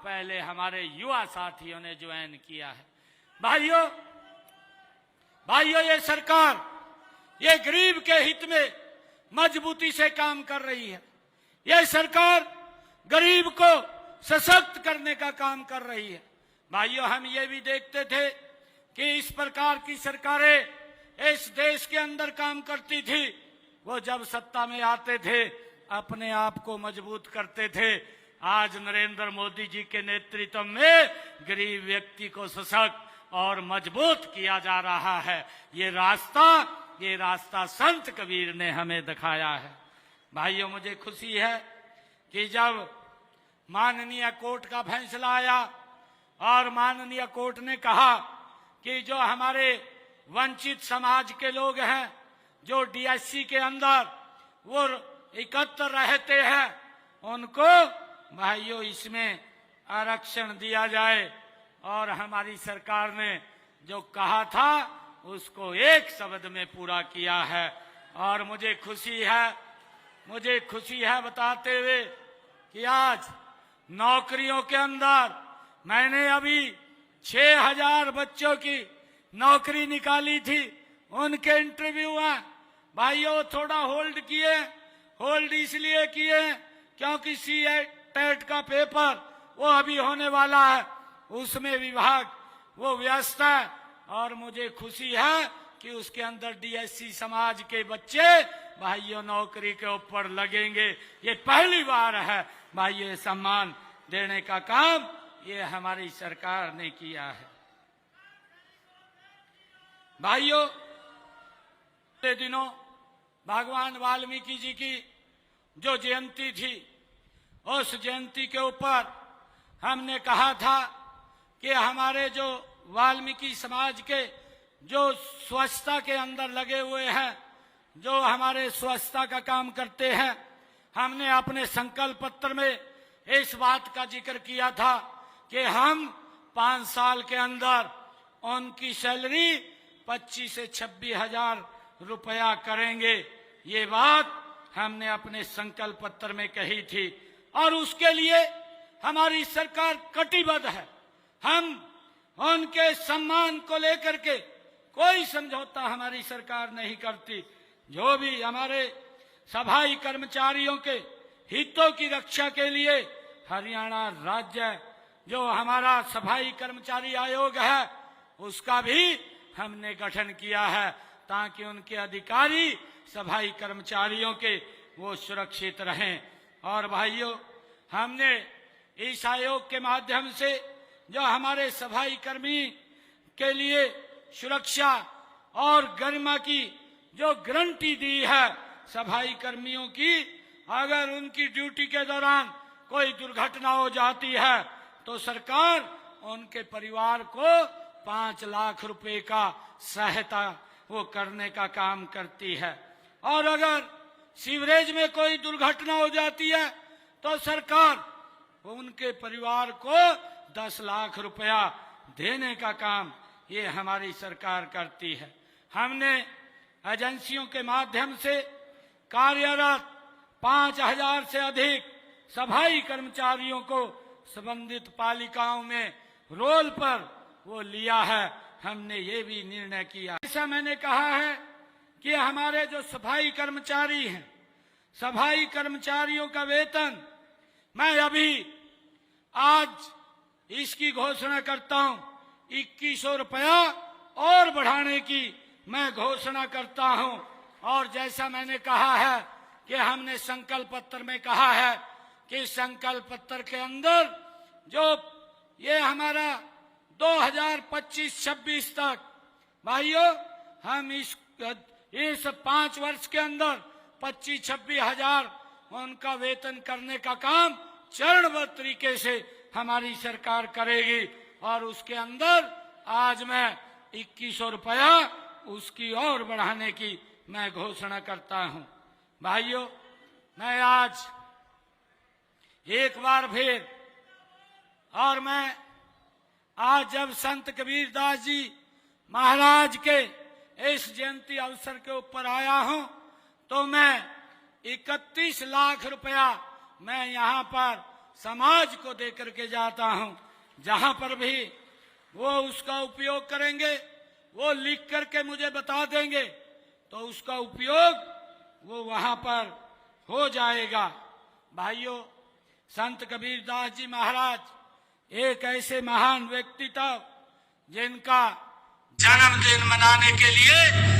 पहले हमारे युवा साथियों ने ज्वाइन किया है। भाइयों ये सरकार ये गरीब के हित में मजबूती से काम कर रही है। ये सरकार गरीब को सशक्त करने का काम कर रही है। भाइयों, हम ये भी देखते थे कि इस प्रकार की सरकारें इस देश के अंदर काम करती थी। वो जब सत्ता में आते थे अपने आप को मजबूत करते थे। आज नरेंद्र मोदी जी के नेतृत्व में गरीब व्यक्ति को सशक्त और मजबूत किया जा रहा है। ये रास्ता संत कबीर ने हमें दिखाया है। भाइयों, मुझे खुशी है कि जब माननीय कोर्ट का फैसला आया और माननीय कोर्ट ने कहा कि जो हमारे वंचित समाज के लोग हैं, जो डीएससी के अंदर वो एकत्र रहते हैं, उनको भाइयों इसमें आरक्षण दिया जाए। और हमारी सरकार ने जो कहा था उसको एक शब्द में पूरा किया है। और मुझे खुशी है बताते हुए कि आज नौकरियों के अंदर मैंने अभी 6000 बच्चों की नौकरी निकाली थी। उनके इंटरव्यू हैं भाइयों, थोड़ा होल्ड इसलिए किए क्योंकि टेट का पेपर वो अभी होने वाला है, उसमें विभाग वो व्यस्त है। और मुझे खुशी है कि उसके अंदर डीएससी समाज के बच्चे भाइयों नौकरी के ऊपर लगेंगे। ये पहली बार है भाइयों, ये सम्मान देने का काम ये हमारी सरकार ने किया है। भाइयों, पिछले दिनों भगवान वाल्मीकि जी की जो जयंती थी, उस जयंती के ऊपर हमने कहा था कि हमारे जो वाल्मीकि समाज के जो स्वच्छता के अंदर लगे हुए हैं, जो हमारे स्वच्छता का काम करते हैं, हमने अपने संकल्प पत्र में इस बात का जिक्र किया था कि हम 5 साल के अंदर उनकी सैलरी 25 से 26 हजार रुपया करेंगे। ये बात हमने अपने संकल्प पत्र में कही थी और उसके लिए हमारी सरकार कटिबद्ध है। हम उनके सम्मान को लेकर के कोई समझौता हमारी सरकार नहीं करती। जो भी हमारे सफाई कर्मचारियों के हितों की रक्षा के लिए हरियाणा राज्य जो हमारा सफाई कर्मचारी आयोग है, उसका भी हमने गठन किया है ताकि उनके अधिकारी सफाई कर्मचारियों के वो सुरक्षित रहें। और भाइयों, हमने इस आयोग के माध्यम से जो हमारे सफाई कर्मी के लिए सुरक्षा और गरिमा की जो गारंटी दी है सफाई कर्मियों की, अगर उनकी ड्यूटी के दौरान कोई दुर्घटना हो जाती है तो सरकार उनके परिवार को 5 लाख रुपए का सहायता वो करने का काम करती है। और अगर सीवरेज में कोई दुर्घटना हो जाती है तो सरकार उनके परिवार को 10 लाख रुपया देने का काम ये हमारी सरकार करती है। हमने एजेंसियों के माध्यम से कार्यरत 5000 से अधिक सफाई कर्मचारियों को संबंधित पालिकाओं में रोल पर वो लिया है। हमने ये भी निर्णय किया। ऐसा मैंने कहा है कि हमारे जो सफाई कर्मचारी हैं, सफाई कर्मचारियों का वेतन मैं अभी आज इसकी घोषणा करता हूं, 2100 रुपया और बढ़ाने की मैं घोषणा करता हूं। और जैसा मैंने कहा है कि हमने संकल्प पत्र में कहा है कि संकल्प पत्र के अंदर जो ये हमारा 2025-26 तक भाइयों हम इस 5 वर्ष के अंदर 25-26 हजार उनका वेतन करने का काम चरणबद्ध तरीके से हमारी सरकार करेगी। और उसके अंदर आज मैं 2100 रुपया उसकी और बढ़ाने की मैं घोषणा करता हूं। भाइयों, मैं आज एक बार फिर और मैं आज जब संत कबीरदास जी महाराज के इस जयंती अवसर के ऊपर आया हूं तो मैं 31 लाख रुपया मैं यहाँ पर समाज को दे करके जाता हूं। जहां पर भी वो उसका उपयोग करेंगे, वो लिख करके मुझे बता देंगे तो उसका उपयोग वो वहां पर हो जाएगा। भाइयों, संत कबीरदास जी महाराज एक ऐसे महान व्यक्तित्व जिनका जन्मदिन मनाने के लिए